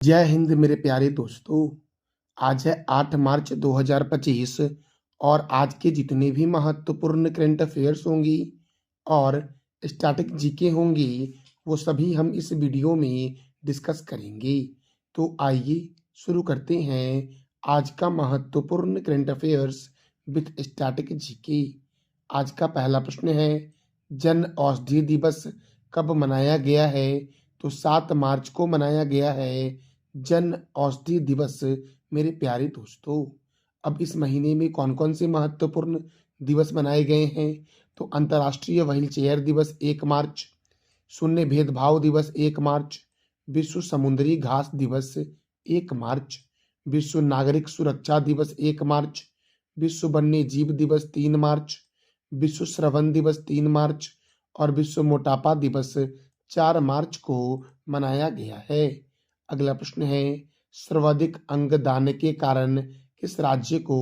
जय हिंद मेरे प्यारे दोस्तों। आज है 8 मार्च 2025 और आज के जितने भी महत्वपूर्ण करंट अफेयर्स होंगी और स्टैटिक जीके होंगी वो सभी हम इस वीडियो में डिस्कस करेंगे। तो आइए शुरू करते हैं आज का महत्वपूर्ण current affairs with static GK. आज का पहला प्रश्न है, जन औषधि दिवस कब मनाया गया है? तो 7 मार्च को मनाया गया है जन औषधि दिवस। मेरे प्यारे दोस्तों, अब इस महीने में कौन कौन से महत्वपूर्ण दिवस मनाए गए हैं? तो अंतर्राष्ट्रीय व्हील चेयर दिवस 1 मार्च, शून्य भेदभाव दिवस 1 मार्च, विश्व समुद्री घास दिवस 1 मार्च, विश्व नागरिक सुरक्षा दिवस 1 मार्च, विश्व वन्य जीव दिवस 3 मार्च, विश्व श्रवण दिवस 3 मार्च और विश्व मोटापा दिवस 4 मार्च को मनाया गया है। अगला प्रश्न है, सर्वाधिक अंग दान के कारण किस राज्य को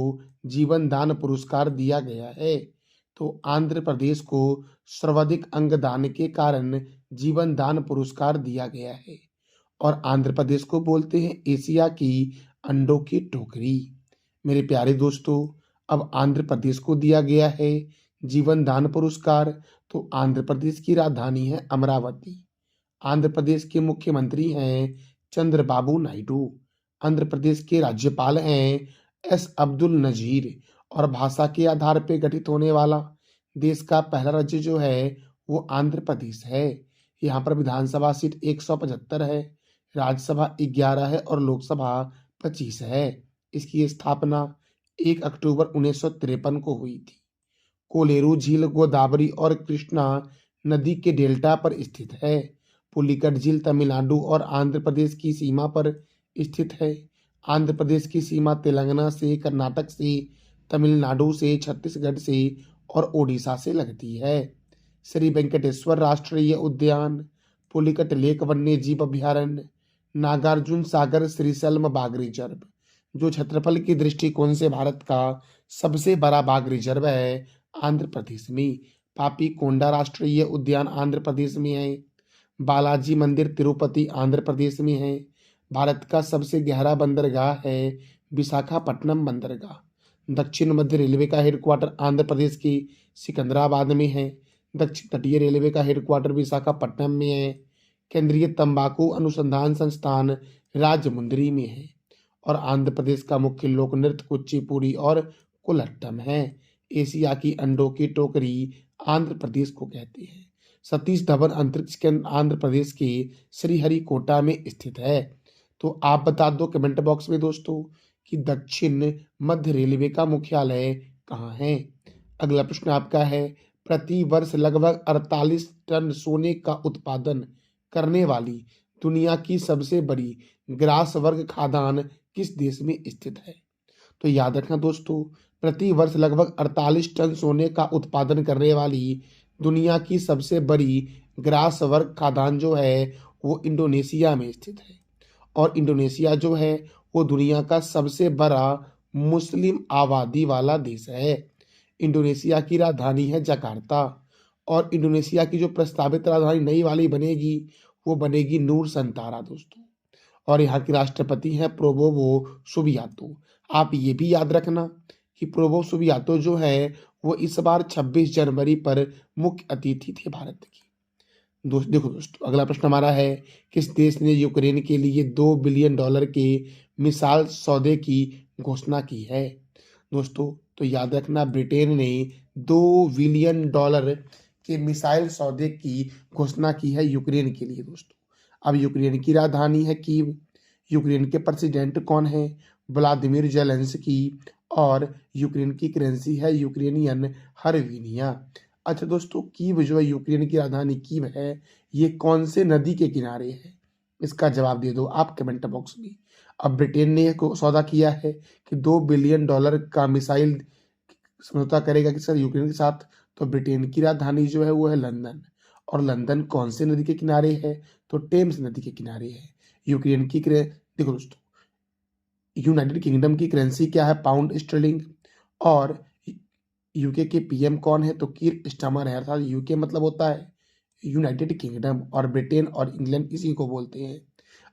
जीवन दान पुरस्कार दिया गया है? तो आंध्र प्रदेश को सर्वाधिक अंग दान के कारण जीवन दान पुरस्कार दिया गया है और आंध्र प्रदेश को बोलते हैं एशिया की अंडों की टोकरी। मेरे प्यारे दोस्तों, अब आंध्र प्रदेश को दिया गया है जीवन दान पुरस्कार। तो आंध्र प्रदेश की राजधानी है अमरावती। आंध्र प्रदेश के मुख्यमंत्री हैं चंद्रबाबू नायडू। आंध्र प्रदेश के राज्यपाल हैं एस अब्दुल नजीर और भाषा के आधार पर गठित होने वाला देश का पहला राज्य जो है वो आंध्र प्रदेश है। यहाँ पर विधानसभा सीट 175 है, राज्यसभा 11 है और लोकसभा 25 है। इसकी स्थापना 1 अक्टूबर 1953 को हुई थी। कोलेरू झील गोदावरी और कृष्णा नदी के डेल्टा पर स्थित है। पुलिकट झील तमिलनाडु और आंध्र प्रदेश की सीमा पर स्थित है। आंध्र प्रदेश की सीमा तेलंगाना से, कर्नाटक से, तमिलनाडु से, छत्तीसगढ़ से और ओडिशा से लगती है। श्री वेंकटेश्वर राष्ट्रीय उद्यान, पुलिकट लेक वन्य जीव अभ्यारण्य, नागार्जुन सागर श्रीशैलम बाघ रिजर्व, जो क्षेत्रफल के दृष्टिकोण से भारत का सबसे बड़ा बाघ रिजर्व है, आंध्र प्रदेश में। पापी कोंडा राष्ट्रीय उद्यान आंध्र प्रदेश में है। बालाजी मंदिर तिरुपति आंध्र प्रदेश में है। भारत का सबसे गहरा बंदरगाह है विशाखापट्टनम बंदरगाह। दक्षिण मध्य रेलवे का हेडक्वार्टर आंध्र प्रदेश के सिकंदराबाद में है। दक्षिण तटीय रेलवे का हेडक्वार्टर विशाखापट्टनम में है। केंद्रीय तंबाकू अनुसंधान संस्थान राजमुंदरी में है और आंध्र प्रदेश का मुख्य लोक नृत्य कुचिपुड़ी और कुलट्टम है। एशिया की अंडों की टोकरी आंध्र प्रदेश को कहते हैं। सतीश धवन अंतरिक्ष केंद्र आंध्र प्रदेश के श्रीहरिकोटा में स्थित है। तो आप बता दो कमेंट बॉक्स में दोस्तों कि दक्षिण मध्य रेलवे का मुख्यालय कहाँ है। अगला प्रश्न आपका है, प्रति वर्ष लगभग 48 टन सोने का उत्पादन करने वाली दुनिया की सबसे बड़ी ग्रास वर्ग खादान किस देश में स्थित है? तो याद रखना दोस्तों, प्रति वर्ष लगभग 48 टन सोने का उत्पादन करने वाली दुनिया की सबसे बड़ी ग्रास वर्ग खादान जो है वो इंडोनेशिया में स्थित है और इंडोनेशिया जो है वो दुनिया का सबसे बड़ा मुस्लिम आबादी वाला देश है। इंडोनेशिया की राजधानी है जकार्ता और इंडोनेशिया की जो प्रस्तावित राजधानी नई वाली बनेगी वो बनेगी नूर संतारा दोस्तों। और यहाँ के राष्ट्रपति हैं प्रोबोवो सुबियातो। आप ये भी याद रखना कि प्रोबोवो सुबियातो जो है वो इस बार 26 जनवरी पर मुख्य अतिथि थे भारत की। देखो दोस्तों, अगला प्रश्न हमारा है, किस देश ने यूक्रेन के लिए $2 बिलियन के मिसाइल सौदे की घोषणा की है? दोस्तों तो याद रखना, ब्रिटेन ने $2 बिलियन के मिसाइल सौदे की घोषणा की है यूक्रेन के लिए दोस्तों। अब यूक्रेन की राजधानी है कीव। यूक्रेन के प्रेसिडेंट कौन है? व्लादिमीर जेलेंस्की और यूक्रेन की करेंसी है यूक्रेनियन हरविनिया। अच्छा दोस्तों, कीव जो है यूक्रेन की राजधानी कीव है, ये कौन से नदी के किनारे है? इसका जवाब दे दो आप कमेंट बॉक्स में। अब ब्रिटेन ने सौदा किया है कि $2 बिलियन का मिसाइल समझौता करेगा कि सर यूक्रेन के साथ। तो ब्रिटेन की राजधानी जो है वो है लंदन और लंदन कौन से नदी के किनारे है? तो टेम्स नदी के किनारे है। यूक्रेन की देखो दोस्तों, यूनाइटेड किंगडम की करेंसी क्या है? Pound sterling. और यूके के पीएम कौन है? तो कीर स्टारमर है। अर्थात यूके मतलब होता है यूनाइटेड किंगडम और ब्रिटेन और इंग्लैंड इसी को बोलते हैं।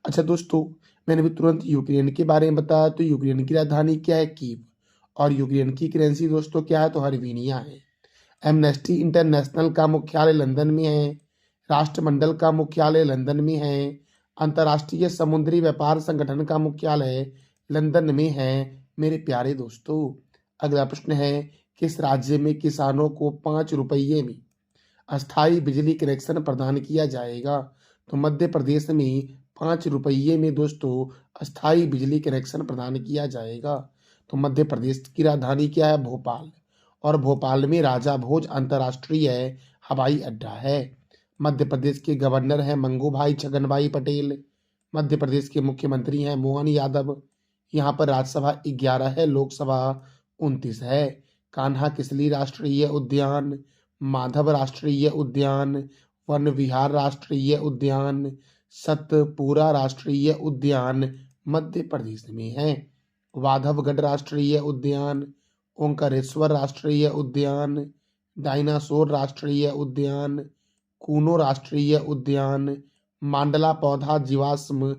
अच्छा दोस्तों, मैंने भी तुरंत यूक्रेन के बारे में बताया, तो यूक्रेन की राजधानी क्या है? कीव। और यूक्रेन की करेंसी दोस्तों क्या है? तो हरवीनिया है। एमनेस्टी इंटरनेशनल का मुख्यालय लंदन में है। राष्ट्रमंडल का मुख्यालय लंदन में है। अंतर्राष्ट्रीय समुद्री व्यापार संगठन का मुख्यालय लंदन में है। मेरे प्यारे दोस्तों, अगला प्रश्न है, किस राज्य में किसानों को 5 रुपये में अस्थायी बिजली कनेक्शन प्रदान किया जाएगा? तो मध्य प्रदेश में 5 रुपये में दोस्तों अस्थायी बिजली कनेक्शन प्रदान किया जाएगा। तो मध्य प्रदेश की राजधानी क्या है? भोपाल। और भोपाल में राजा भोज अंतर्राष्ट्रीय हवाई अड्डा है। मध्य प्रदेश के गवर्नर हैं मंगूभाई छगनभाई पटेल। मध्य प्रदेश के मुख्यमंत्री हैं मोहन यादव। यहाँ पर राज्यसभा 11 है, लोकसभा 29 है। कान्हा किसली राष्ट्रीय उद्यान, माधव राष्ट्रीय उद्यान, वन विहार राष्ट्रीय उद्यान, सतपुरा राष्ट्रीय उद्यान मध्य प्रदेश में है। वाधवगढ़ राष्ट्रीय उद्यान, ओंकारेश्वर राष्ट्रीय उद्यान, डायनासोर राष्ट्रीय उद्यान, कूनो राष्ट्रीय उद्यान, मांडला पौधा जीवाश्म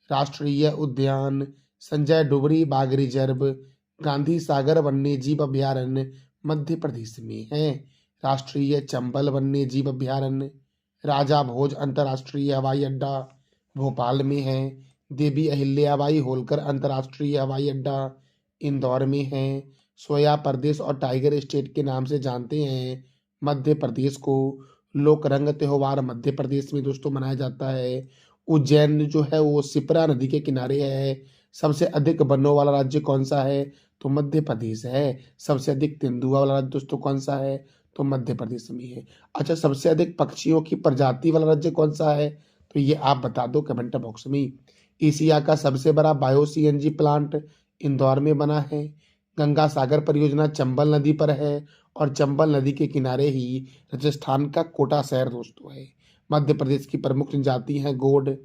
राष्ट्रीय उद्यान, संजय डुबरी बाघ रिजर्व, गांधी सागर वन्यजीव अभयारण्य मध्य प्रदेश में है। राष्ट्रीय चंबल वन्यजीव अभयारण्य, राजा भोज अंतर्राष्ट्रीय हवाई अड्डा भोपाल में है। देवी अहिल्याबाई होलकर अंतर्राष्ट्रीय हवाई अड्डा इंदौर में है। सोया प्रदेश और टाइगर स्टेट के नाम से जानते हैं मध्य प्रदेश को। लोक रंग त्योहार मध्य प्रदेश में दोस्तों मनाया जाता है। उज्जैन जो है वो शिप्रा नदी के किनारे है। सबसे अधिक वनों वाला राज्य कौन सा है? तो मध्य प्रदेश है। सबसे अधिक तेंदुआ वाला राज्य दोस्तों कौन सा है? तो मध्य प्रदेश में है। अच्छा, सबसे अधिक पक्षियों की प्रजाति वाला राज्य कौन सा है? तो ये आप बता दो कमेंट बॉक्स में। एशिया का सबसे बड़ा बायो सीएनजी प्लांट इंदौर में बना है। गंगा सागर परियोजना चंबल नदी पर है और चंबल नदी के किनारे ही राजस्थान का कोटा शहर दोस्तों है। मध्य प्रदेश की प्रमुख जनजाति है गोंड।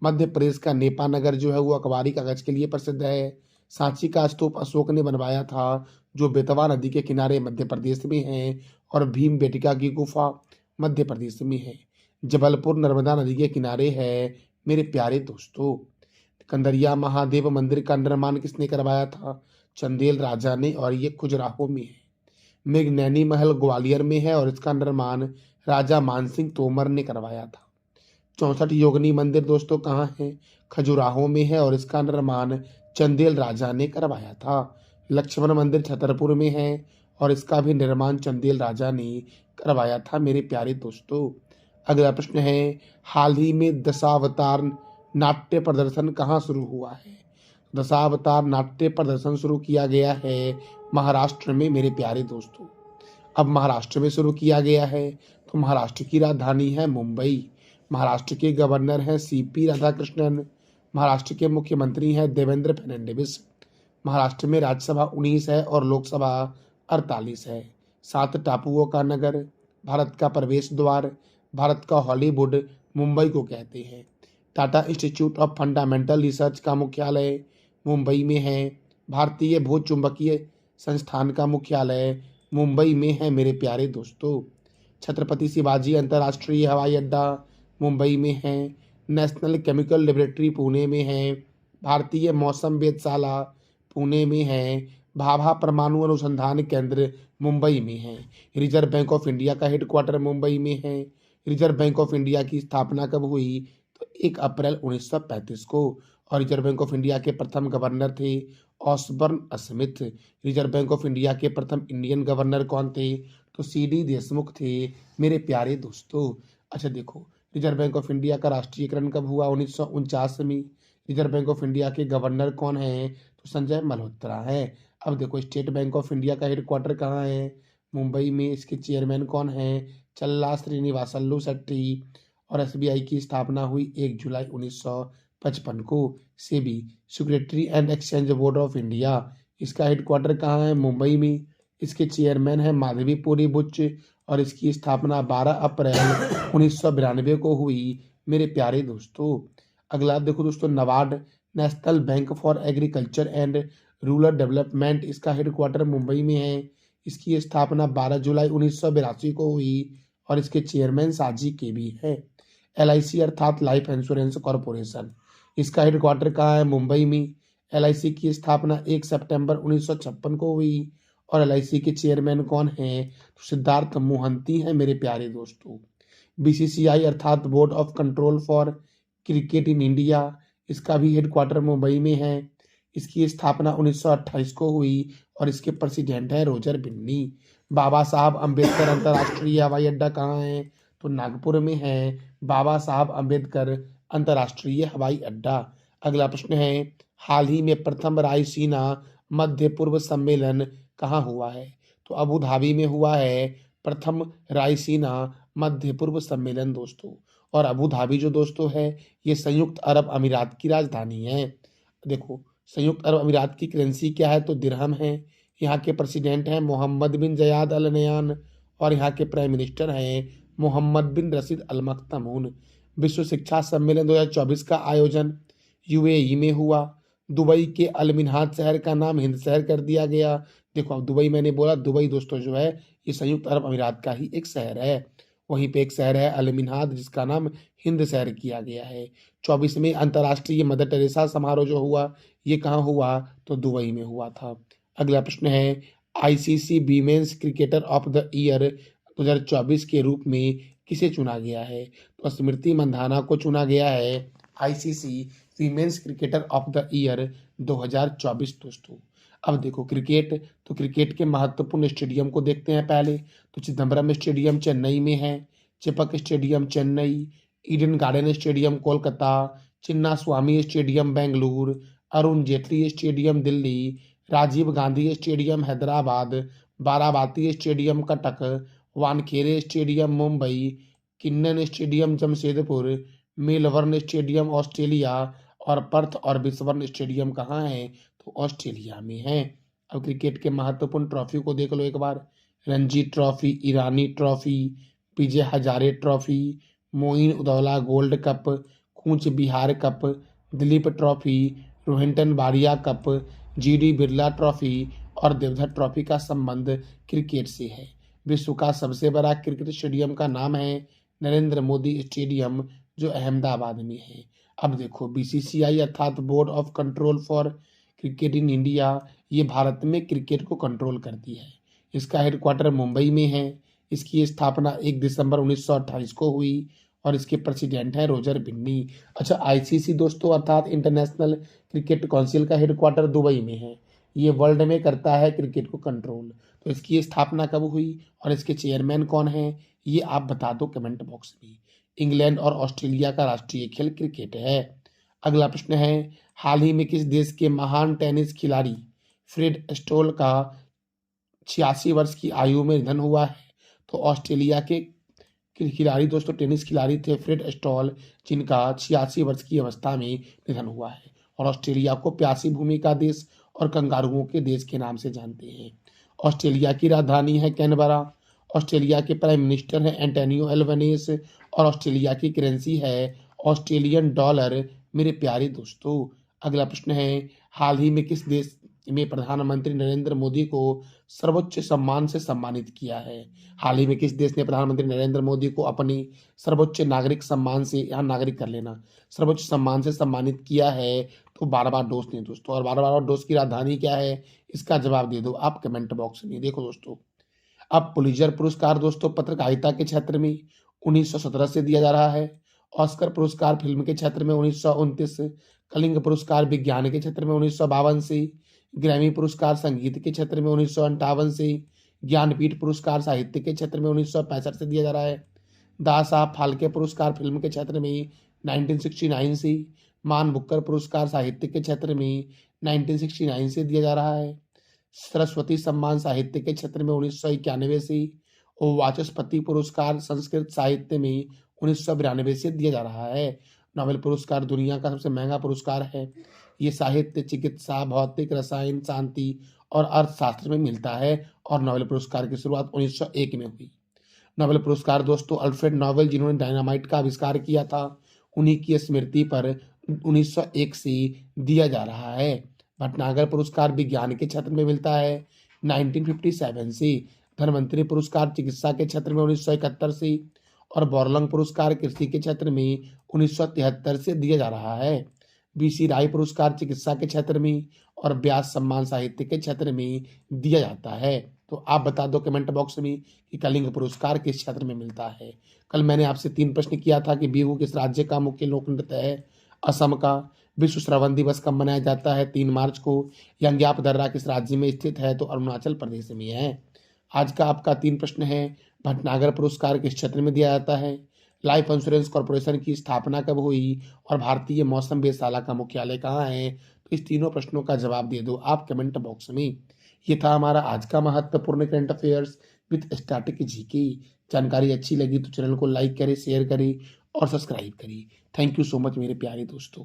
मध्य प्रदेश का नेपा नगर जो है वो अखबारी कागज के लिए प्रसिद्ध है। सांची का स्तूप अशोक ने बनवाया था, जो बेतवा नदी के किनारे मध्य प्रदेश में है। और भीम बेटिका की गुफा मध्य प्रदेश में है। जबलपुर नर्मदा नदी के किनारे है। मेरे प्यारे दोस्तों, कंदरिया महादेव मंदिर का निर्माण किसने करवाया था? चंदेल राजा ने, और ये खजुराहो में है। मृगनैनी महल ग्वालियर में है और इसका निर्माण राजा मानसिंह तोमर ने करवाया था। 64 योगिनी मंदिर दोस्तों कहाँ है? खजुराहो में है और इसका निर्माण चंदेल राजा ने करवाया था। लक्ष्मण मंदिर छतरपुर में है और इसका भी निर्माण चंदेल राजा ने करवाया था। मेरे प्यारे दोस्तों, अगला प्रश्न है, हाल ही में दशावतार नाट्य प्रदर्शन कहाँ शुरू हुआ है? दशावतार नाट्य प्रदर्शन शुरू किया गया है महाराष्ट्र में। मेरे प्यारे दोस्तों, अब महाराष्ट्र में शुरू किया गया है। तो महाराष्ट्र की राजधानी है मुंबई। महाराष्ट्र के गवर्नर हैं सीपी राधाकृष्णन। महाराष्ट्र के मुख्यमंत्री हैं देवेंद्र फडणवीस। महाराष्ट्र में राज्यसभा 19 है और लोकसभा 48 है। 7 टापुओं का नगर, भारत का प्रवेश द्वार, भारत का हॉलीवुड मुंबई को कहते हैं। Tata institute of fundamental research का मुख्यालय मुंबई में है। भारतीय भूचुंबकीय संस्थान का मुख्यालय मुंबई में है। मेरे प्यारे दोस्तों, छत्रपति शिवाजी अंतर्राष्ट्रीय हवाई अड्डा मुंबई में है। नेशनल केमिकल लेबोरेटरी पुणे में है। भारतीय मौसम वेधशाला पुणे में है। भाभा परमाणु अनुसंधान केंद्र मुंबई में है। रिजर्व बैंक ऑफ इंडिया का हेडक्वार्टर मुंबई में है। रिजर्व बैंक ऑफ इंडिया की स्थापना कब हुई? तो 1 अप्रैल 1935 को। और रिजर्व बैंक ऑफ इंडिया के प्रथम गवर्नर थे Osborne Smith. Reserve bank of India के प्रथम इंडियन गवर्नर कौन थे? तो सीडी देशमुख थे। मेरे प्यारे दोस्तों, अच्छा देखो, रिजर्व बैंक ऑफ इंडिया का राष्ट्रीयकरण कब हुआ? 1949 में। रिजर्व बैंक ऑफ इंडिया के गवर्नर कौन है? तो संजय मल्होत्रा है। अब देखो, स्टेट बैंक ऑफ इंडिया का हेडक्वार्टर कहाँ है? मुंबई में। इसके चेयरमैन कौन है? चल्ला श्रीनिवासल्लू शेट्टी। और एसबीआई की स्थापना हुई 1 जुलाई 1955 को। SEBI security and exchange board of India, इसका हेडक्वार्टर कहाँ है? मुंबई में। इसके चेयरमैन है माधवीपुरी बुच और इसकी स्थापना 12 अप्रैल 1992 को हुई। मेरे प्यारे दोस्तों, अगला देखो दोस्तों, NABARD national bank for agriculture and rural development, इसका हेडक्वार्टर मुंबई में है। इसकी स्थापना 12 जुलाई 1982 को हुई और इसके चेयरमैन साजी के भी है। LIC अर्थात लाइफ इंश्योरेंस कॉरपोरेशन, इसका हेडक्वार्टर कहाँ है? मुंबई में। एलआईसी की स्थापना 1 सितंबर 1956 को हुई और एलआईसी के चेयरमैन कौन हैं? तो सिद्धार्थ मोहंती हैं मेरे प्यारे दोस्तों। बीसीसीआई अर्थात board of control for cricket in India, इसका भी हेडक्वार्टर मुंबई में है। इसकी स्थापना 1928 को हुई और इसके प्रेसिडेंट है रोजर बिन्नी। बाबा साहब अम्बेडकर अंतर्राष्ट्रीय हवाई अड्डा कहाँ है? तो नागपुर में है बाबा साहब अम्बेडकर अंतर्राष्ट्रीय हवाई अड्डा। अगला प्रश्न है, हाल ही में प्रथम रायसीना मध्य पूर्व सम्मेलन कहाँ हुआ है? तो अबू धाबी में हुआ है प्रथम रायसीना मध्य पूर्व सम्मेलन दोस्तों। और अबू धाबी जो दोस्तों है ये संयुक्त अरब अमीरात की राजधानी है। देखो संयुक्त अरब अमीरात की करेंसी क्या है? तो दिरहम है। यहाँ के प्रेसिडेंट हैं मोहम्मद बिन जयाद अल नयान और यहाँ के प्राइम मिनिस्टर हैं मोहम्मद बिन रशीद अल मख्तूम। विश्व शिक्षा सम्मेलन 2024 का आयोजन यूएई में हुआ। दुबई के अल मिन्हाज शहर का नाम हिंद शहर कर दिया गया। देखो अब दुबई मैंने बोला, दुबई दोस्तों जो है ये संयुक्त अरब अमीरात का ही एक शहर है। वहीं पे एक शहर है अल मिन्हाज जिसका नाम हिंद शहर किया गया है। 24वें अंतर्राष्ट्रीय मदर टेरेसा समारोह जो हुआ ये कहाँ हुआ? तो दुबई में हुआ था। अगला प्रश्न है, ICC women's cricketer of the year 2024 के रूप में किसे चुना गया है? तो स्मृति मंधाना को चुना गया है ICC women's cricketer of the year 2024 दोस्तों। अब देखो क्रिकेट, तो क्रिकेट के महत्वपूर्ण स्टेडियम को देखते हैं पहले। तो चिदम्बरम स्टेडियम चेन्नई में है, Chepauk stadium Chennai, Eden Garden stadium Kolkata, Chinnaswamy stadium Bengaluru, Arun Jaitley stadium Delhi, Rajiv Gandhi stadium Hyderabad, Barabati stadium Cuttack, Wankhede stadium Mumbai, Keenan stadium Jamshedpur, Melbourne stadium Australia और पर्थ और बिस्बर्न स्टेडियम कहाँ है? तो ऑस्ट्रेलिया में है। अब क्रिकेट के महत्वपूर्ण ट्रॉफी को देख लो एक बार। Ranji trophy, Irani trophy, Vijay Hazare trophy, Moin Uddowla gold cup, Cooch Behar cup, Duleep trophy, Rohinton Baria cup, GD Birla trophy और देवधर ट्रॉफी का संबंध क्रिकेट से है। विश्व का सबसे बड़ा क्रिकेट स्टेडियम का नाम है नरेंद्र मोदी स्टेडियम जो अहमदाबाद में है। अब देखो बीसीसीआई अर्थात board of control for cricket in India ये भारत में क्रिकेट को कंट्रोल करती है। इसका हेडक्वार्टर मुंबई में है। इसकी स्थापना 1 दिसंबर 1928 को हुई और इसके प्रेसिडेंट हैं रोजर बिन्नी। अच्छा आईसीसी दोस्तों अर्थात इंटरनेशनल क्रिकेट काउंसिल का हेडक्वार्टर दुबई में है। ये वर्ल्ड में करता है क्रिकेट को कंट्रोल। तो इसकी स्थापना कब हुई और इसके चेयरमैन कौन हैं ये आप बता दो कमेंट बॉक्स में। इंग्लैंड और ऑस्ट्रेलिया का राष्ट्रीय खेल क्रिकेट है। अगला प्रश्न है, हाल ही में किस देश के महान टेनिस खिलाड़ी फ्रेड स्टोल का 86 वर्ष की आयु में निधन हुआ है? तो ऑस्ट्रेलिया के खिलाड़ी दोस्तों टेनिस खिलाड़ी थे फ्रेड स्टॉल जिनका 86 वर्ष की अवस्था में निधन हुआ है। और ऑस्ट्रेलिया को प्यासी भूमि का देश और कंगारुओं के देश के नाम से जानते हैं। ऑस्ट्रेलिया की राजधानी है कैनबरा। ऑस्ट्रेलिया के प्राइम मिनिस्टर हैं एंटोनियो एल्बनीज और ऑस्ट्रेलिया की करेंसी है ऑस्ट्रेलियन डॉलर मेरे प्यारे दोस्तों। अगला प्रश्न है, हाल ही में किस देश में प्रधानमंत्री नरेंद्र मोदी को सर्वोच्च सम्मान से सम्मानित किया है? हाल ही में किस देश ने प्रधानमंत्री नरेंद्र मोदी को अपनी सर्वोच्च नागरिक सम्मान से, यहाँ नागरिक कर लेना, सर्वोच्च सम्मान से सम्मानित किया है? तो बारबाडोस ने दोस्तों। और बारबाडोस की राजधानी क्या है इसका जवाब दे दो आप कमेंट बॉक्स में। देखो दोस्तों अब पुलित्जर पुरस्कार दोस्तों पत्रकारिता के क्षेत्र में 1917 से दिया जा रहा है। ऑस्कर पुरस्कार फिल्म के क्षेत्र में 1929 से, कलिंग पुरस्कार विज्ञान के क्षेत्र में 1952 से, ग्रैमी पुरस्कार संगीत के क्षेत्र में 1958 से, ज्ञानपीठ पुरस्कार साहित्य के क्षेत्र में 1965 से दिया जा रहा है। दादा साहब फाल्के पुरस्कार फिल्म के क्षेत्र में 1969 से, मान बुक्कर पुरस्कार साहित्य के क्षेत्र में 1969 से दिया जा रहा है। सरस्वती सम्मान साहित्य के क्षेत्र में 1991 से और वाचस्पति पुरस्कार संस्कृत साहित्य में 1992 से दिया जा रहा है। नोबेल पुरस्कार दुनिया का सबसे महंगा पुरस्कार है। ये साहित्य, चिकित्सा, भौतिक, रसायन, शांति और अर्थशास्त्र में मिलता है और नोबेल पुरस्कार की शुरुआत 1901 में हुई। नोबेल पुरस्कार दोस्तों अल्फ्रेड नोबेल जिन्होंने डायनामाइट का आविष्कार किया था उन्हीं की स्मृति पर 1901 से दिया जा रहा है। भटनागर पुरस्कार विज्ञान के क्षेत्र में मिलता है 1957 से। धनवंतरी पुरस्कार चिकित्सा के क्षेत्र में 1971 से और बोरलंग पुरस्कार कृषि के क्षेत्र में 1973 से दिया जा रहा है। बीसी राय पुरस्कार चिकित्सा के क्षेत्र में और व्यास सम्मान साहित्य के क्षेत्र में दिया जाता है। तो आप बता दो कमेंट बॉक्स में कि कलिंग पुरस्कार किस क्षेत्र में मिलता है। कल मैंने आपसे 3 प्रश्न किया था कि बिहू किस राज्य का मुख्य लोक नृत्य है। असम का। विश्व श्रवण दिवस कब मनाया जाता है? 3 मार्च को। यंग्याप दर्रा किस राज्य में स्थित है? तो अरुणाचल प्रदेश में है। आज का आपका 3 प्रश्न है, भटनागर पुरस्कार किस क्षेत्र में दिया जाता है? लाइफ इंश्योरेंस कॉर्पोरेशन की स्थापना कब हुई? और भारतीय मौसम वेधशाला का मुख्यालय कहाँ है? तो इस तीनों प्रश्नों का जवाब दे दो आप कमेंट बॉक्स में। ये था हमारा आज का महत्वपूर्ण current affairs with static GK. जानकारी अच्छी लगी तो चैनल को लाइक करें, शेयर करें और सब्सक्राइब करें। थैंक यू सो मच मेरे प्यारे दोस्तों।